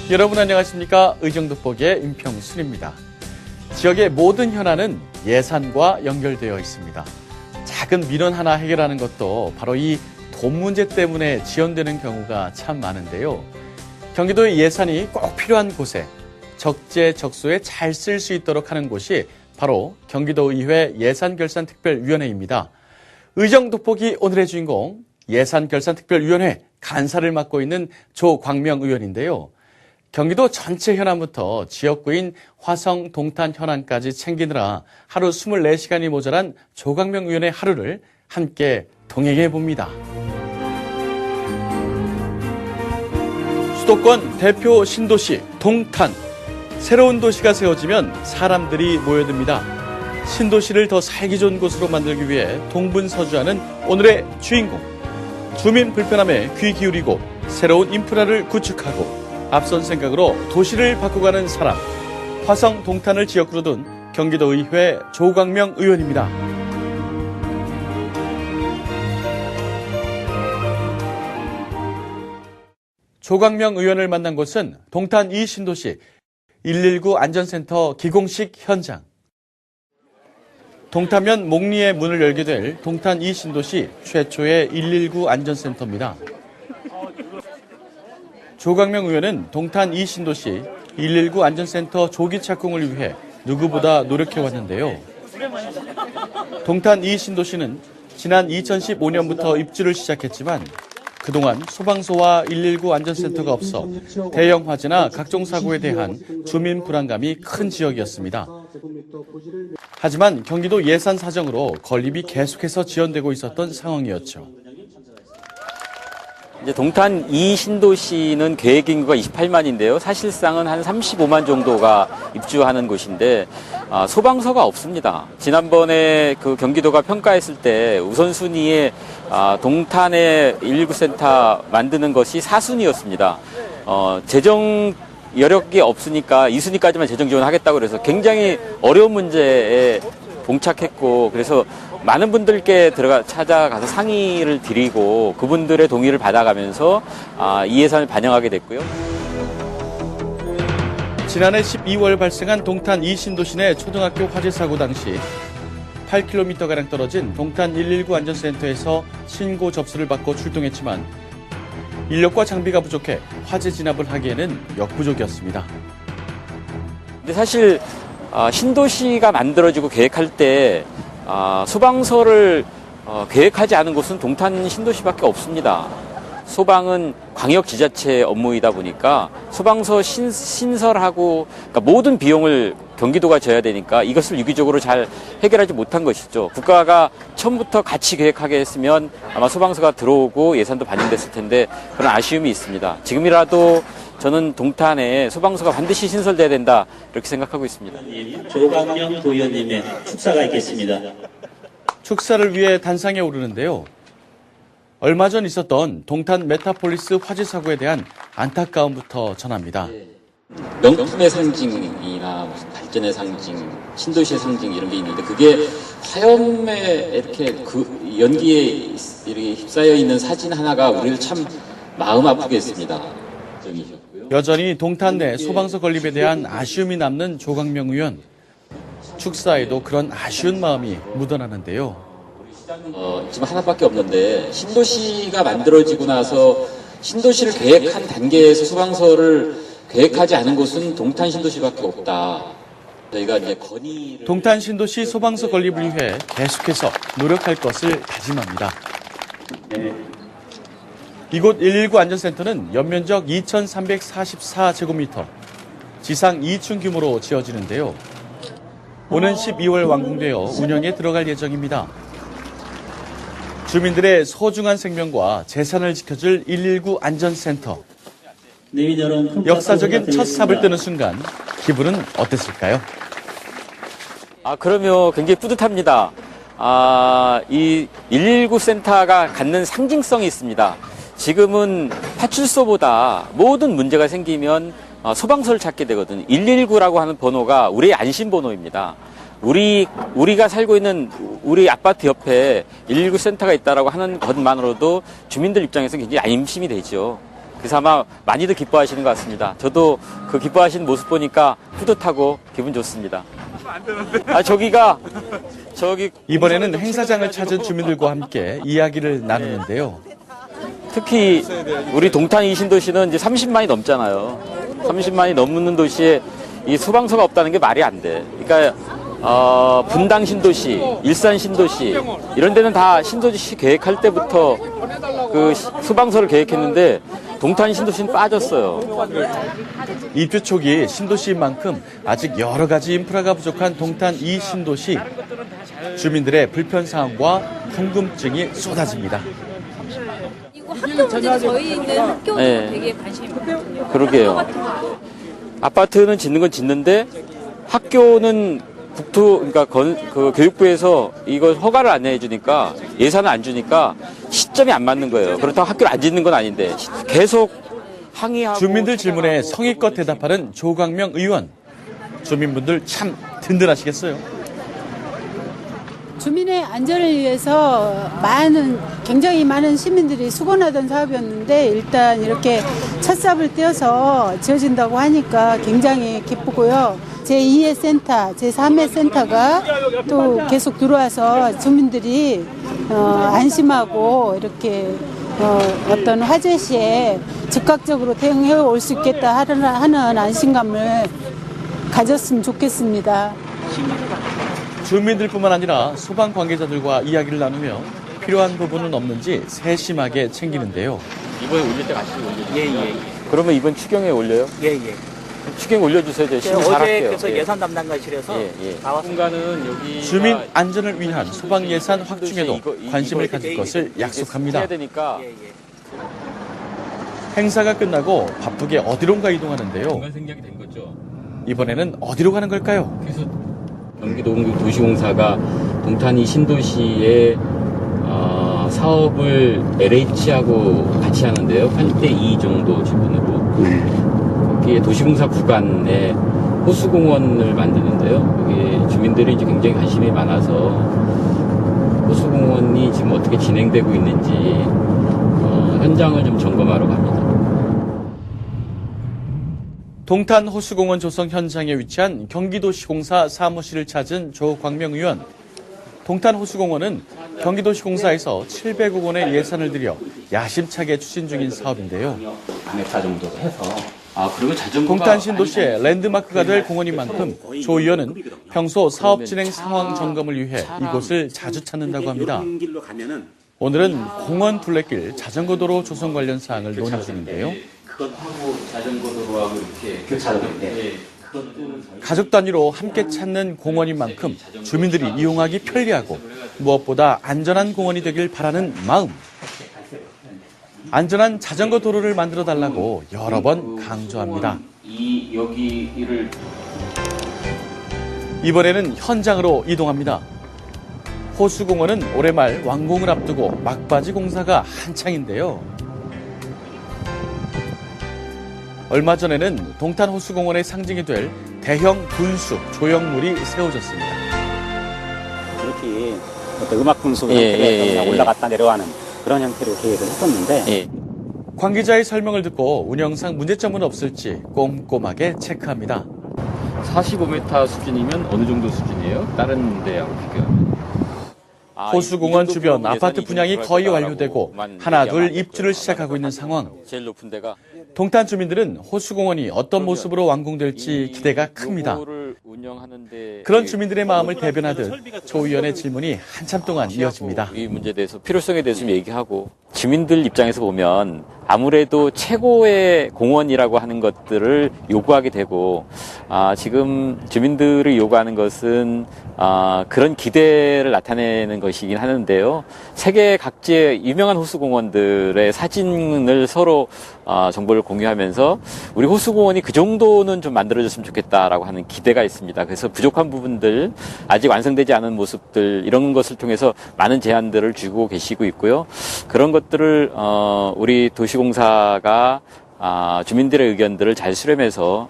여러분 안녕하십니까? 의정돋보기의 임평순입니다. 지역의 모든 현안은 예산과 연결되어 있습니다. 작은 민원 하나 해결하는 것도 바로 이 돈 문제 때문에 지연되는 경우가 참 많은데요. 경기도의 예산이 꼭 필요한 곳에 적재적소에 잘 쓸 수 있도록 하는 곳이 바로 경기도의회 예산결산특별위원회입니다. 의정돋보기 오늘의 주인공 예산결산특별위원회 간사를 맡고 있는 조광명 의원인데요. 경기도 전체 현안부터 지역구인 화성, 동탄 현안까지 챙기느라 하루 24시간이 모자란 조광명 의원의 하루를 함께 동행해 봅니다. 수도권 대표 신도시 동탄. 새로운 도시가 세워지면 사람들이 모여듭니다. 신도시를 더 살기 좋은 곳으로 만들기 위해 동분서주하는 오늘의 주인공. 주민 불편함에 귀 기울이고 새로운 인프라를 구축하고 앞선 생각으로 도시를 바꿔가는 사람. 화성 동탄을 지역구로 둔 경기도의회 조광명 의원입니다. 조광명 의원을 만난 곳은 동탄 2신도시 119 안전센터 기공식 현장. 동탄면 목리의 문을 열게 될 동탄 2신도시 최초의 119 안전센터입니다. 조광명 의원은 동탄 2신도시 119 안전센터 조기 착공을 위해 누구보다 노력해왔는데요. 동탄 2신도시는 지난 2015년부터 입주를 시작했지만 그동안 소방서와 119 안전센터가 없어 대형 화재나 각종 사고에 대한 주민 불안감이 큰 지역이었습니다. 하지만 경기도 예산 사정으로 건립이 계속해서 지연되고 있었던 상황이었죠. 이제 동탄 2신도시는 계획 인구가 28만인데요. 사실상은 한 35만 정도가 입주하는 곳인데 소방서가 없습니다. 지난번에 그 경기도가 평가했을 때 우선순위에 동탄의 119센터 만드는 것이 4순위였습니다. 재정 여력이 없으니까 2순위까지만 재정 지원하겠다고 그래서 굉장히 어려운 문제에 봉착했고, 그래서 많은 분들께 찾아가서 상의를 드리고 그분들의 동의를 받아가면서 이 예산을 반영하게 됐고요. 지난해 12월 발생한 동탄 2신도시 내 초등학교 화재 사고 당시 8km가량 떨어진 동탄 119 안전센터에서 신고 접수를 받고 출동했지만 인력과 장비가 부족해 화재 진압을 하기에는 역부족이었습니다. 근데 사실 신도시가 만들어지고 계획할 때 소방서를 계획하지 않은 곳은 동탄 신도시밖에 없습니다. 소방은 광역지자체 업무이다 보니까 소방서 신설하고 그러니까 모든 비용을 경기도가 져야 되니까 이것을 유기적으로 잘 해결하지 못한 것이죠. 국가가 처음부터 같이 계획하게 했으면 아마 소방서가 들어오고 예산도 반영됐을 텐데 그런 아쉬움이 있습니다. 지금이라도 저는 동탄에 소방서가 반드시 신설돼야 된다 이렇게 생각하고 있습니다. 조광명 도의원님의 축사가 있겠습니다. 축사를 위해 단상에 오르는데요. 얼마 전 있었던 동탄 메타폴리스 화재 사고에 대한 안타까움부터 전합니다. 명품의 상징이나 무슨 발전의 상징, 신도시의 상징 이런 게 있는데 그게 화염에 이렇게 그 연기에 이렇게 휩싸여 있는 사진 하나가 우리를 참 마음 아프게 했습니다. 여전히 동탄 내 소방서 건립에 대한 아쉬움이 남는 조광명 의원. 축사에도 그런 아쉬운 마음이 묻어나는데요. 지금 하나밖에 없는데 신도시가 만들어지고 나서 신도시를 계획한 단계에서 소방서를 계획하지 않은 곳은 동탄 신도시밖에 없다. 저희가 이제 건의를 동탄 신도시 소방서 건립을 위해 계속해서 노력할 것을 다짐합니다. 이곳 119 안전센터는 연면적 2,344제곱미터, 지상 2층 규모로 지어지는데요. 오는 12월 완공되어 운영에 들어갈 예정입니다. 주민들의 소중한 생명과 재산을 지켜줄 119 안전센터. 역사적인 첫 삽을 뜨는 순간 기분은 어땠을까요? 그러면 굉장히 뿌듯합니다. 이 119 센터가 갖는 상징성이 있습니다. 지금은 파출소보다 모든 문제가 생기면 소방서를 찾게 되거든요. 119라고 하는 번호가 우리의 안심번호입니다. 우리가 살고 있는 우리 아파트 옆에 119 센터가 있다라고 하는 것만으로도 주민들 입장에서 굉장히 안심이 되죠. 그래서 아마 많이들 기뻐하시는 것 같습니다. 저도 그 기뻐하시는 모습 보니까 뿌듯하고 기분 좋습니다. 저기 이번에는 행사장을 찾은 주민들과 함께 이야기를 나누는데요. 특히 우리 동탄 이 신도시는 이제 30만이 넘잖아요. 30만이 넘는 도시에 이 소방서가 없다는 게 말이 안 돼. 그러니까 분당 신도시, 일산 신도시 이런 데는 다 신도시 계획할 때부터 그 소방서를 계획했는데 동탄 신도시는 빠졌어요. 입주 초기 신도시인 만큼 아직 여러 가지 인프라가 부족한 동탄 이 신도시. 주민들의 불편 사항과 궁금증이 쏟아집니다. 이거 학교 문제도 저희 있는 학교도 네. 되게 관심이 많거든요. 그러게요. 아파트는 짓는 건 짓는데 학교는 그러니까 그 교육부에서 이거 허가를 안 해주니까 예산을 안 주니까 시점이 안 맞는 거예요. 그렇다고 학교를 안 짓는 건 아닌데 계속 항의하고 주민들 질문에 성의껏 대답하는 조광명 의원. 주민분들 참 든든하시겠어요. 주민의 안전을 위해서 굉장히 많은 시민들이 수고하던 사업이었는데 일단 이렇게 첫 삽을 떼어서 지어진다고 하니까 굉장히 기쁘고요. 제2의 센터, 제3의 센터가 또 계속 들어와서 주민들이 안심하고 이렇게 어떤 화재 시에 즉각적으로 대응해 올 수 있겠다 하는 안심감을 가졌으면 좋겠습니다. 주민들뿐만 아니라 소방 관계자들과 이야기를 나누며 필요한 부분은 없는지 세심하게 챙기는데요. 이번에 올릴 때 같이 올려주세요. 예. 그러면 이번 추경에 올려요? 예. 추경 올려주세요. 제가 심의 어제 잘할게요. 그래서 예산 담당관실에서 나왔습니다. 당분간은 여기 주민 안전을 위한 소방 예산 확충에도 이거 관심을 가질 것을 약속합니다. 해야 되니까 행사가 끝나고 바쁘게 어디론가 이동하는데요. 생략이 된 거죠. 이번에는 어디로 가는 걸까요? 그래서 경기도시공사가 동탄 이 신도시의 사업을 LH하고 같이 하는데요. 8대2 정도 지분으로. 거기에 도시공사 구간에 호수공원을 만드는데요. 여기 주민들이 이제 굉장히 관심이 많아서 호수공원이 지금 어떻게 진행되고 있는지 현장을 좀 점검하러 갑니다. 동탄 호수공원 조성 현장에 위치한 경기도시공사 사무실을 찾은 조광명 의원. 동탄 호수공원은 경기도시공사에서 700억 원의 예산을 들여 야심차게 추진 중인 사업인데요. 안핵사 정도로 해서 그러면 자전거가 동탄 신도시의 랜드마크가 될 공원인 만큼 조 의원은 평소 사업 진행 상황 점검을 위해 이곳을 자주 찾는다고 합니다. 길로 가면은 오늘은 공원 둘레길 자전거 도로 조성 관련 사항을 논의 중인데요. 그것하고 자전거 도로하고 이렇게 교차로인데 가족 단위로 함께 찾는 공원인 만큼 주민들이 이용하기 편리하고 무엇보다 안전한 공원이 되길 바라는 마음. 안전한 자전거 도로를 만들어 달라고 여러 번 강조합니다. 여기를 이번에는 현장으로 이동합니다. 호수공원은 올해 말 완공을 앞두고 막바지 공사가 한창인데요. 얼마 전에는 동탄 호수공원의 상징이 될 대형 분수 조형물이 세워졌습니다. 이렇게 어떤 음악 분수 형태로 올라갔다 내려가는 그런 형태로 계획을 했었는데 관계자의 설명을 듣고 운영상 문제점은 없을지 꼼꼼하게 체크합니다. 45m 수준이면 어느 정도 수준이에요? 다른 데하고 비교하면? 호수공원 주변 아파트 분양이 거의 완료되고 하나둘 입주를 시작하고 있는 상황. 제일 높은 데가 동탄 주민들은 호수공원이 어떤 모습으로 완공될지 기대가 큽니다. 그런 주민들의 마음을 대변하듯 조 의원의 질문이 한참 동안 이어집니다. 이 문제에 대해서 필요성에 대해서 좀 얘기하고 주민들 입장에서 보면 아무래도 최고의 공원이라고 하는 것들을 요구하게 되고 지금 주민들이 요구하는 것은 그런 기대를 나타내는 것이긴 하는데요. 세계 각지의 유명한 호수공원들의 사진을 서로 정보를 공유하면서 우리 호수공원이 그 정도는 좀 만들어졌으면 좋겠다라고 하는 기대가 있습니다. 그래서 부족한 부분들, 아직 완성되지 않은 모습들 이런 것을 통해서 많은 제안들을 주고 계시고 있고요. 그런 것들을 우리 도시공사가 주민들의 의견들을 잘 수렴해서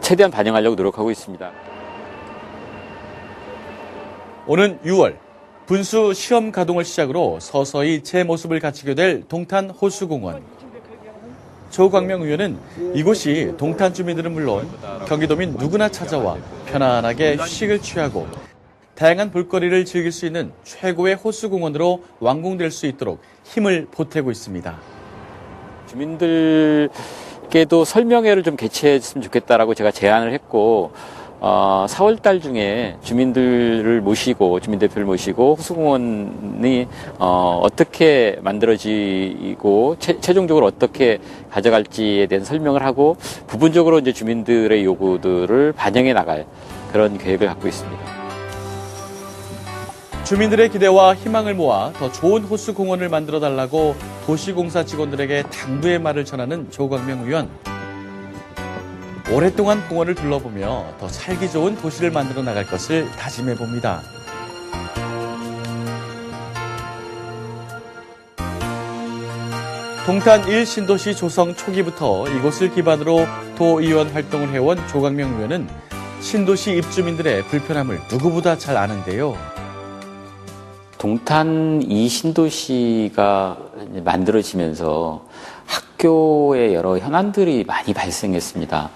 최대한 반영하려고 노력하고 있습니다. 오는 6월 분수 시험 가동을 시작으로 서서히 제 모습을 갖추게 될 동탄 호수공원. 조광명 의원은 이곳이 동탄 주민들은 물론 경기도민 누구나 찾아와 편안하게 휴식을 취하고 다양한 볼거리를 즐길 수 있는 최고의 호수공원으로 완공될 수 있도록 힘을 보태고 있습니다. 주민들께도 설명회를 좀 개최했으면 좋겠다라고 제가 제안을 했고 4월 달 중에 주민들을 모시고 주민대표를 모시고 호수공원이 어떻게 만들어지고 최종적으로 어떻게 가져갈지에 대한 설명을 하고 부분적으로 이제 주민들의 요구들을 반영해 나갈 그런 계획을 갖고 있습니다. 주민들의 기대와 희망을 모아 더 좋은 호수공원을 만들어 달라고 도시공사 직원들에게 당부의 말을 전하는 조광명 의원. 오랫동안 공원을 둘러보며 더 살기 좋은 도시를 만들어 나갈 것을 다짐해 봅니다. 동탄 1신도시 조성 초기부터 이곳을 기반으로 도의원 활동을 해온 조광명 의원은 신도시 입주민들의 불편함을 누구보다 잘 아는데요. 동탄 2신도시가 만들어지면서 학교에 여러 현안들이 많이 발생했습니다.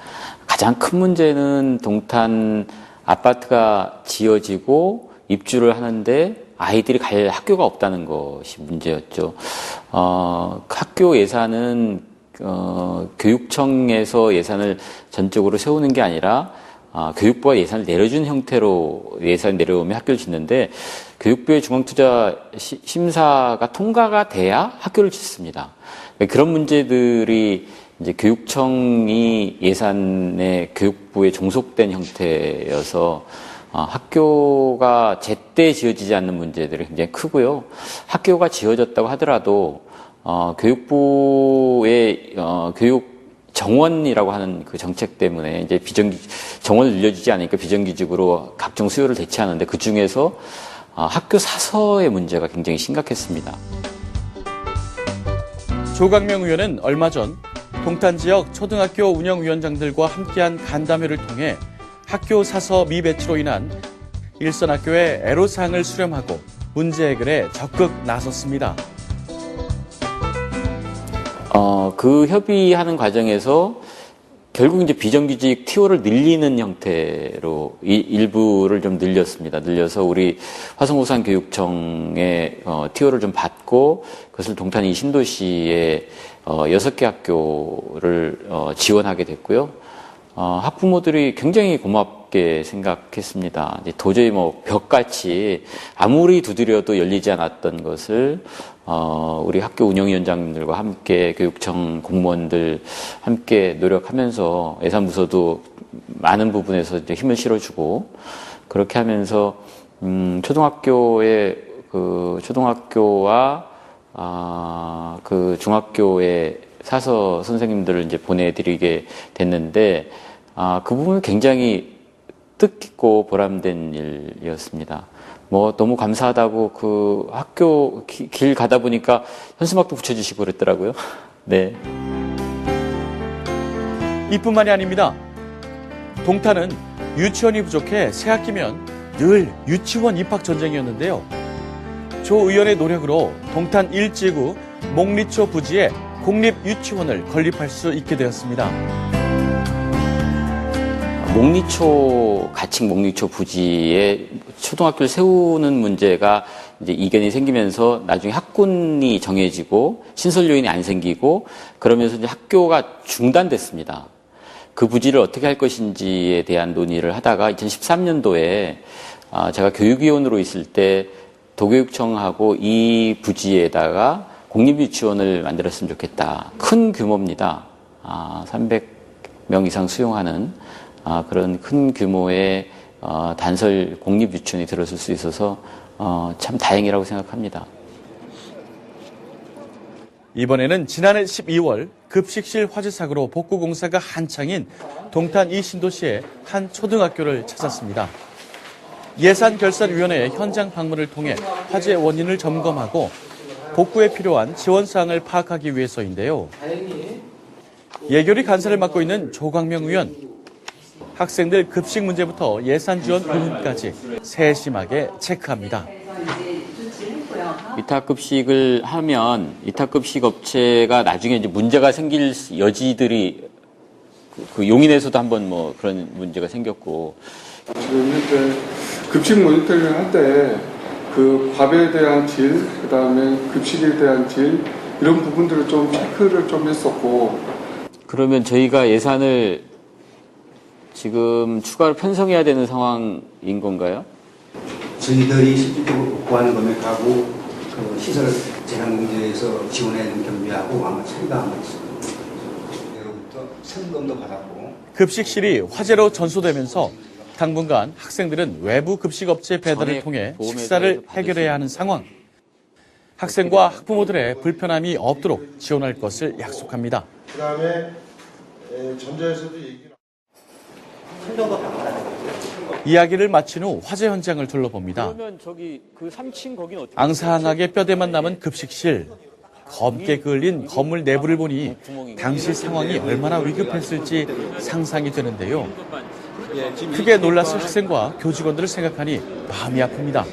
가장 큰 문제는 동탄 아파트가 지어지고 입주를 하는데 아이들이 갈 학교가 없다는 것이 문제였죠. 학교 예산은 교육청에서 예산을 전적으로 세우는 게 아니라 교육부가 예산을 내려준 형태로 예산이 내려오면 학교를 짓는데 교육부의 중앙투자 심사가 통과가 돼야 학교를 짓습니다. 그런 문제들이 이제 교육청이 예산에 교육부에 종속된 형태여서 학교가 제때 지어지지 않는 문제들이 굉장히 크고요. 학교가 지어졌다고 하더라도 교육부의 교육 정원이라고 하는 그 정책 때문에 이제 정원을 늘려주지 않으니까 비정규직으로 각종 수요를 대체하는데 그 중에서 학교 사서의 문제가 굉장히 심각했습니다. 조광명 의원은 얼마 전 동탄 지역 초등학교 운영위원장들과 함께한 간담회를 통해 학교 사서 미배치로 인한 일선학교의 애로사항을 수렴하고 문제 해결에 적극 나섰습니다. 그 협의하는 과정에서 결국 이제 비정규직 TO를 늘리는 형태로 일부를 좀 늘렸습니다. 늘려서 우리 화성호산 교육청에 TO를 좀 받고 그것을 동탄 이 신도시에 6개 학교를 지원하게 됐고요. 학부모들이 굉장히 고맙게 생각했습니다. 도저히 뭐 벽같이 아무리 두드려도 열리지 않았던 것을 우리 학교 운영위원장들과 함께 교육청 공무원들 함께 노력하면서 예산부서도 많은 부분에서 이제 힘을 실어주고 그렇게 하면서 초등학교와 그 중학교의 사서 선생님들을 이제 보내드리게 됐는데 그 부분은 굉장히 뜻깊고 보람된 일이었습니다. 너무 감사하다고 그 학교 길 가다 보니까 현수막도 붙여주시고 그랬더라고요. 네. 이뿐만이 아닙니다. 동탄은 유치원이 부족해 새학기면 늘 유치원 입학 전쟁이었는데요. 조 의원의 노력으로 동탄 1지구 목리초 부지에 공립유치원을 건립할 수 있게 되었습니다. 가칭 목리초 부지에 초등학교를 세우는 문제가 이제 이견이 생기면서 나중에 학군이 정해지고 신설 요인이 안 생기고 그러면서 이제 학교가 중단됐습니다. 그 부지를 어떻게 할 것인지에 대한 논의를 하다가 2013년도에 제가 교육위원으로 있을 때 도교육청하고 이 부지에다가 공립유치원을 만들었으면 좋겠다. 큰 규모입니다. 300명 이상 수용하는 그런 큰 규모의 단설 공립유치원이 들어설 수 있어서 참 다행이라고 생각합니다. 이번에는 지난해 12월 급식실 화재 사고로 복구 공사가 한창인 동탄 이 신도시의 한 초등학교를 찾았습니다. 예산결산위원회의 현장 방문을 통해 화재 원인을 점검하고 복구에 필요한 지원 사항을 파악하기 위해서인데요. 예결위 간사를 맡고 있는 조광명 의원. 학생들 급식 문제부터 예산 지원 부분까지 세심하게 체크합니다. 위탁급식을 하면 위탁급식 업체가 나중에 이제 문제가 생길 여지들이 그 용인에서도 한번 뭐 그런 문제가 생겼고. 지금 현재 급식 모니터링을 할 때 그 밥에 대한 질, 그 다음에 급식에 대한 질 이런 부분들을 좀 체크를 좀 했었고. 그러면 저희가 예산을 지금 추가로 편성해야 되는 상황인 건가요? 저희들이 실질적으로 복구하는 금액하고 그 시설 재난공제에서 지원해준 경비하고 아마 차이가 아마 있습니다. 예로부터 성금도 받았고. 급식실이 화재로 전소되면서 당분간 학생들은 외부 급식업체 배달을 통해 식사를 해결해야 하는 상황. 학생과 학부모들의 불편함이 없도록 지원할 것을 약속합니다. 그다음에 전자에서도 얘기를 이야기를 마친 후 화재 현장을 둘러봅니다. 그러면 저기 그 3층 거긴 어떻게? 앙상하게 뼈대만 남은 급식실. 검게 그을린 건물 내부를 보니 당시 상황이 얼마나 위급했을지 상상이 되는데요. 크게 놀랐을 학생과 교직원들을 생각하니 마음이 아픕니다.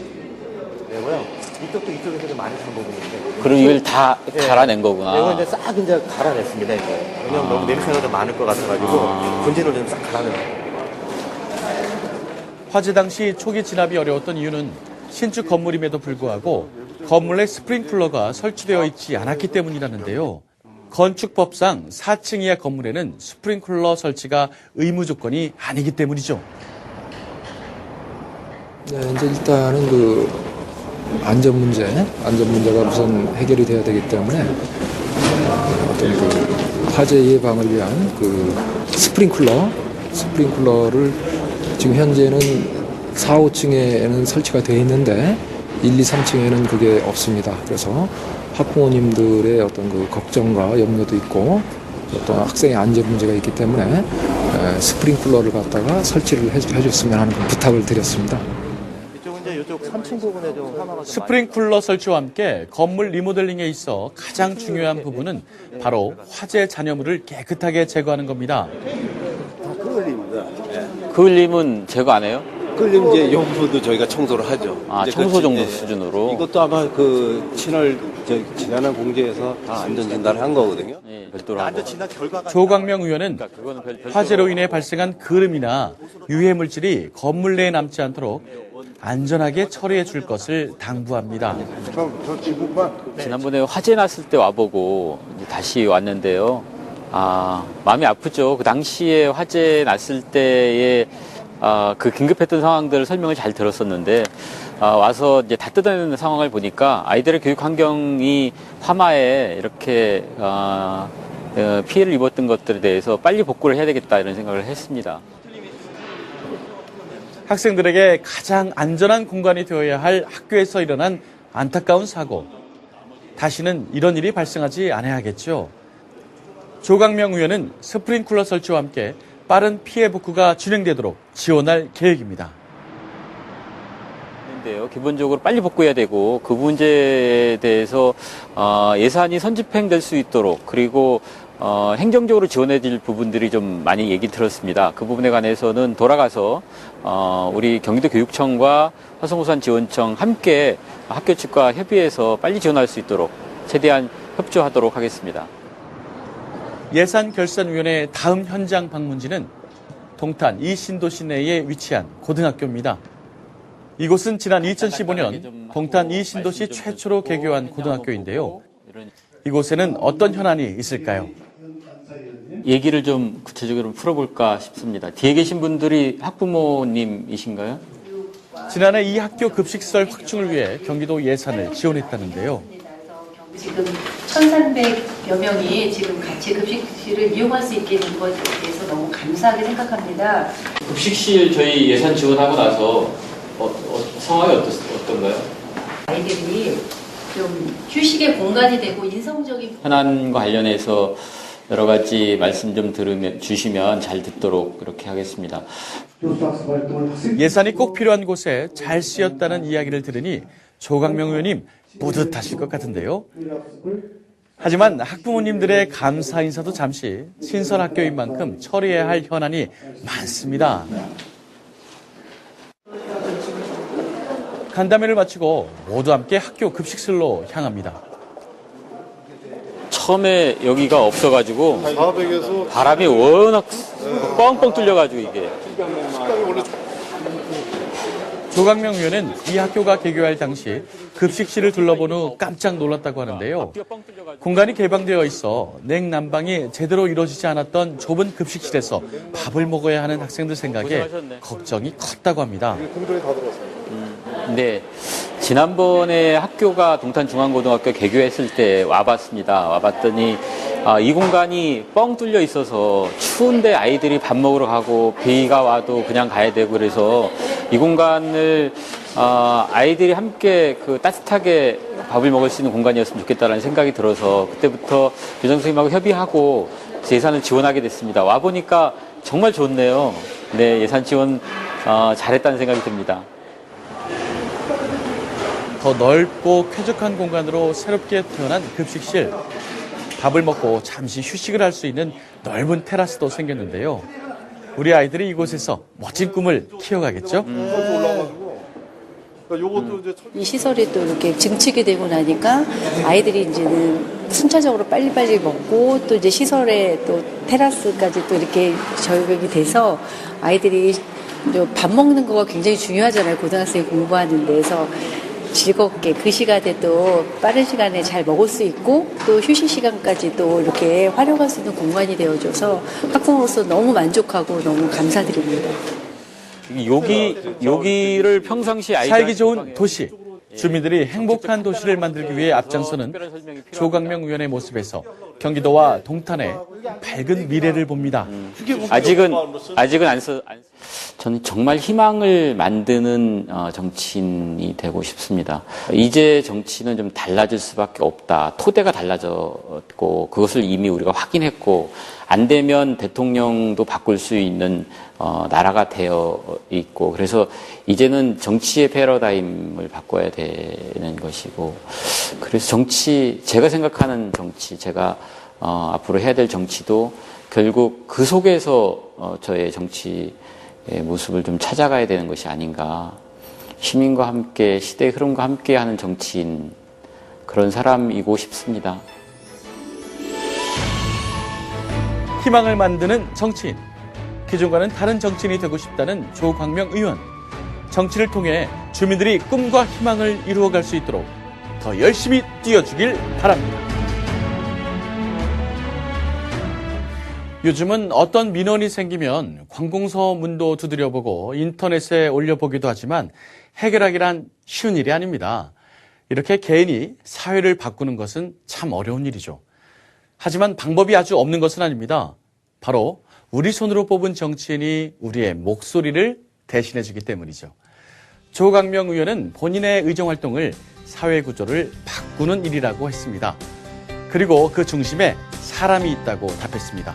이쪽도 이쪽에서도 많이 산 부분인데. 그럼 이걸 다 갈아낸 거구나. 이거 이제 싹 이제 갈아냈습니다. 이제. 왜냐면 너무 냄새가 좀 많을 것 같아가지고 분진을 좀 싹 갈아냈어요. 화재 당시 초기 진압이 어려웠던 이유는 신축 건물임에도 불구하고 건물 내 스프링클러가 설치되어 있지 않았기 때문이라는데요. 건축법상 4층 이하 건물에는 스프링클러 설치가 의무 조건이 아니기 때문이죠. 네, 이제 일단은 그 안전 문제가 우선 해결이 돼야 되기 때문에 어떤 그 화재 예방을 위한 그 스프링클러를 지금 현재는 4, 5층에는 설치가 되어 있는데 1, 2, 3층에는 그게 없습니다. 그래서 학부모님들의 어떤 그 걱정과 염려도 있고 어떤 학생의 안전 문제가 있기 때문에 스프링클러를 갖다가 설치를 해줬으면 하는 부탁을 드렸습니다. 이쪽 3층 부분에 좀 하나가 좀 스프링클러 설치와 함께 건물 리모델링에 있어 가장 중요한 부분은 바로 화재 잔여물을 깨끗하게 제거하는 겁니다. 그을림은 제거 안 해요? 끌림 이제 이 부분도 저희가 청소를 하죠. 아, 청소 정도 수준으로. 이것도 아마 그 친월 지난한 공제에서 다 안전 진단을 한 거거든요. 네, 별도로 하고. 조광명 의원은 화재로 인해 발생한 그름이나 유해 물질이 건물 내에 남지 않도록 안전하게 처리해 줄 것을 당부합니다. 지난번에 화재 났을 때 와보고 이제 다시 왔는데요. 마음이 아프죠. 그 당시에 화재 났을 때의 그 긴급했던 상황들을 설명을 잘 들었었는데 와서 이제 다 뜯어내는 상황을 보니까 아이들의 교육 환경이 화마에 이렇게 피해를 입었던 것들에 대해서 빨리 복구를 해야 되겠다 이런 생각을 했습니다. 학생들에게 가장 안전한 공간이 되어야 할 학교에서 일어난 안타까운 사고. 다시는 이런 일이 발생하지 않아야겠죠. 조광명 의원은 스프링클러 설치와 함께 빠른 피해 복구가 진행되도록 지원할 계획입니다. 기본적으로 빨리 복구해야 되고 그 문제에 대해서 예산이 선집행될 수 있도록 그리고 행정적으로 지원해 줄 부분들이 좀 많이 얘기 들었습니다. 그 부분에 관해서는 돌아가서 우리 경기도 교육청과 화성우산지원청 함께 학교 측과 협의해서 빨리 지원할 수 있도록 최대한 협조하도록 하겠습니다. 예산결산위원회 다음 현장 방문지는 동탄 이신도시 내에 위치한 고등학교입니다. 이곳은 지난 2015년 동탄 이신도시 최초로 개교한 고등학교인데요. 이곳에는 어떤 현안이 있을까요? 얘기를 좀 구체적으로 풀어볼까 싶습니다. 뒤에 계신 분들이 학부모님이신가요? 지난해 이 학교 급식시설 확충을 위해 경기도 예산을 지원했다는데요. 지금 1,300여 명이 지금 같이 급식실을 이용할 수 있게 된 것에 대해서 너무 감사하게 생각합니다. 급식실 저희 예산 지원하고 나서 상황이 어떤가요? 아이들이 좀 휴식의 공간이 되고 인성적인 현안과 관련해서 여러 가지 말씀 좀 주시면 잘 듣도록 그렇게 하겠습니다. 예산이 꼭 필요한 곳에 잘 쓰였다는 이야기를 들으니 조광명 의원님 뿌듯하실 것 같은데요. 하지만 학부모님들의 감사 인사도 잠시 신설 학교인 만큼 처리해야 할 현안이 많습니다. 간담회를 마치고 모두 함께 학교 급식실로 향합니다. 처음에 여기가 없어가지고 400에서 바람이 워낙 뻥뻥 뚫려가지고 이게. 조강명 의원은 이 학교가 개교할 당시 급식실을 둘러본 후 깜짝 놀랐다고 하는데요. 공간이 개방되어 있어 냉난방이 제대로 이루어지지 않았던 좁은 급식실에서 밥을 먹어야 하는 학생들 생각에 걱정이 컸다고 합니다. 네, 지난번에 학교가 동탄중앙고등학교 개교했을 때 와봤습니다. 와봤더니 이 공간이 뻥 뚫려 있어서 추운데 아이들이 밥 먹으러 가고 비가 와도 그냥 가야 되고 그래서 이 공간을 아이들이 함께 그 따뜻하게 밥을 먹을 수 있는 공간이었으면 좋겠다라는 생각이 들어서 그때부터 교장 선생님하고 협의하고 예산을 지원하게 됐습니다. 와보니까 정말 좋네요. 네, 예산 지원 잘했다는 생각이 듭니다. 더 넓고 쾌적한 공간으로 새롭게 태어난 급식실. 밥을 먹고 잠시 휴식을 할 수 있는 넓은 테라스도 생겼는데요. 우리 아이들이 이곳에서 멋진 꿈을 키워가겠죠? 이 시설이 또 이렇게 증축이 되고 나니까 아이들이 이제는 순차적으로 빨리빨리 먹고 또 이제 시설에 또 테라스까지 또 이렇게 적용이 돼서 아이들이 밥 먹는 거가 굉장히 중요하잖아요. 고등학생이 공부하는 데서. 즐겁게 그 시간에 또 빠른 시간에 잘 먹을 수 있고 또 휴식 시간까지 또 이렇게 활용할 수 있는 공간이 되어줘서 학부모로서 너무 만족하고 너무 감사드립니다. 여기를 평상시 아이들 살기 좋은 도시. 주민들이 행복한 도시를 만들기 위해 앞장서는 조강명 의원의 모습에서 경기도와 동탄의 밝은 미래를 봅니다. 아직은 저는 정말 희망을 만드는 정치인이 되고 싶습니다. 이제 정치는 좀 달라질 수밖에 없다. 토대가 달라졌고 그것을 이미 우리가 확인했고 안 되면 대통령도 바꿀 수 있는 나라가 되어 있고 그래서 이제는 정치의 패러다임을 바꿔야 되는 것이고 그래서 정치, 제가 생각하는 정치, 제가 앞으로 해야 될 정치도 결국 그 속에서 저의 정치의 모습을 좀 찾아가야 되는 것이 아닌가. 시민과 함께 시대의 흐름과 함께 하는 정치인, 그런 사람이고 싶습니다. 희망을 만드는 정치인. 기존과는 다른 정치인이 되고 싶다는 조광명 의원. 정치를 통해 주민들이 꿈과 희망을 이루어갈 수 있도록 더 열심히 뛰어주길 바랍니다. 요즘은 어떤 민원이 생기면 관공서 문도 두드려보고 인터넷에 올려보기도 하지만 해결하기란 쉬운 일이 아닙니다. 이렇게 개인이 사회를 바꾸는 것은 참 어려운 일이죠. 하지만 방법이 아주 없는 것은 아닙니다. 바로 우리 손으로 뽑은 정치인이 우리의 목소리를 대신해주기 때문이죠. 조강명 의원은 본인의 의정활동을 사회구조를 바꾸는 일이라고 했습니다. 그리고 그 중심에 사람이 있다고 답했습니다.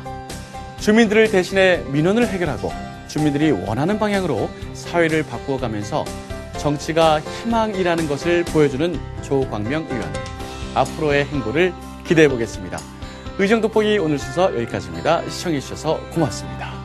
주민들을 대신해 민원을 해결하고 주민들이 원하는 방향으로 사회를 바꾸어가면서 정치가 희망이라는 것을 보여주는 조광명 의원. 앞으로의 행보를 기대해 보겠습니다. 의정돋보기 오늘 순서 여기까지입니다. 시청해 주셔서 고맙습니다.